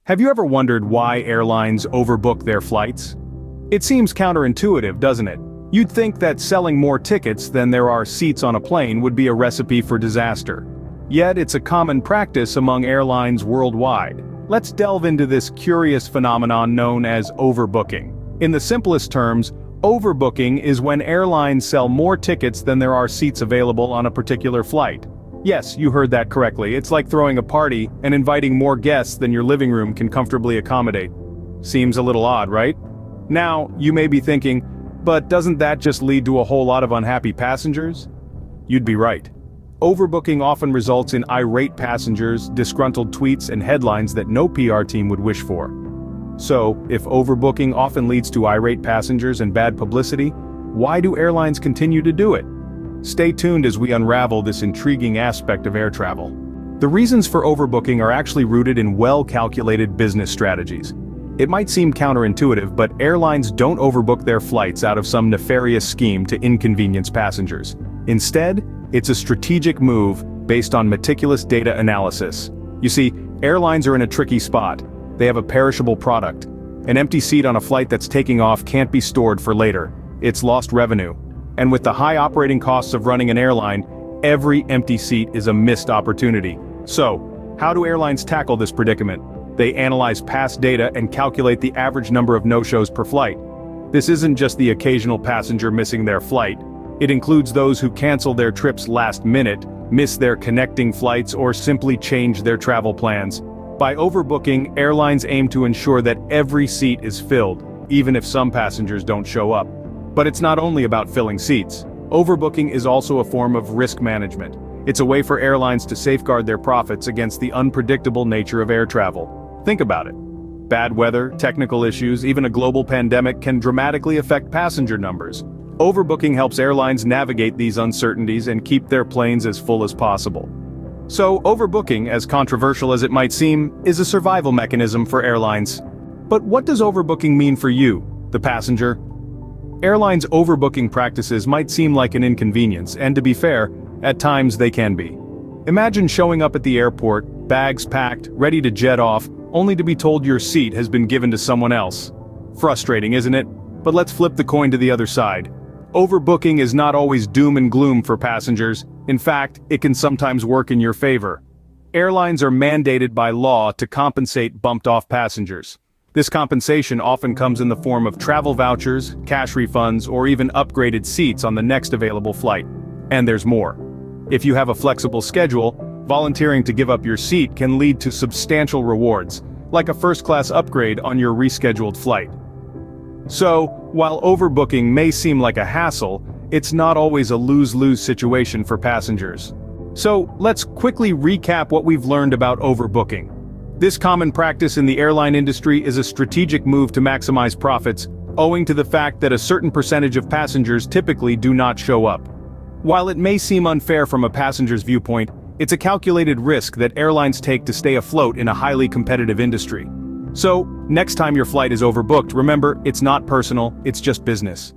Have you ever wondered why airlines overbook their flights? It seems counterintuitive, doesn't it? You'd think that selling more tickets than there are seats on a plane would be a recipe for disaster. Yet it's a common practice among airlines worldwide. Let's delve into this curious phenomenon known as overbooking. In the simplest terms, overbooking is when airlines sell more tickets than there are seats available on a particular flight. Yes, you heard that correctly. It's like throwing a party and inviting more guests than your living room can comfortably accommodate. Seems a little odd, right? Now, you may be thinking, but doesn't that just lead to a whole lot of unhappy passengers? You'd be right. Overbooking often results in irate passengers, disgruntled tweets, and headlines that no PR team would wish for. So, if overbooking often leads to irate passengers and bad publicity, why do airlines continue to do it? Stay tuned as we unravel this intriguing aspect of air travel. The reasons for overbooking are actually rooted in well-calculated business strategies. It might seem counterintuitive, but airlines don't overbook their flights out of some nefarious scheme to inconvenience passengers. Instead, it's a strategic move based on meticulous data analysis. You see, airlines are in a tricky spot. They have a perishable product. An empty seat on a flight that's taking off can't be stored for later. It's lost revenue. And with the high operating costs of running an airline, every empty seat is a missed opportunity. So, how do airlines tackle this predicament? They analyze past data and calculate the average number of no-shows per flight. This isn't just the occasional passenger missing their flight. It includes those who cancel their trips last minute, miss their connecting flights, or simply change their travel plans. By overbooking, airlines aim to ensure that every seat is filled, even if some passengers don't show up. But it's not only about filling seats. Overbooking is also a form of risk management. It's a way for airlines to safeguard their profits against the unpredictable nature of air travel. Think about it. Bad weather, technical issues, even a global pandemic can dramatically affect passenger numbers. Overbooking helps airlines navigate these uncertainties and keep their planes as full as possible. So, overbooking, as controversial as it might seem, is a survival mechanism for airlines. But what does overbooking mean for you, the passenger? Airlines' overbooking practices might seem like an inconvenience, and to be fair, at times they can be. Imagine showing up at the airport, bags packed, ready to jet off, only to be told your seat has been given to someone else. Frustrating, isn't it? But let's flip the coin to the other side. Overbooking is not always doom and gloom for passengers. In fact, it can sometimes work in your favor. Airlines are mandated by law to compensate bumped-off passengers. This compensation often comes in the form of travel vouchers, cash refunds, or even upgraded seats on the next available flight. And there's more. If you have a flexible schedule, volunteering to give up your seat can lead to substantial rewards, like a first-class upgrade on your rescheduled flight. So, while overbooking may seem like a hassle, it's not always a lose-lose situation for passengers. So, let's quickly recap what we've learned about overbooking. This common practice in the airline industry is a strategic move to maximize profits, owing to the fact that a certain percentage of passengers typically do not show up. While it may seem unfair from a passenger's viewpoint, it's a calculated risk that airlines take to stay afloat in a highly competitive industry. So, next time your flight is overbooked, remember, it's not personal, it's just business.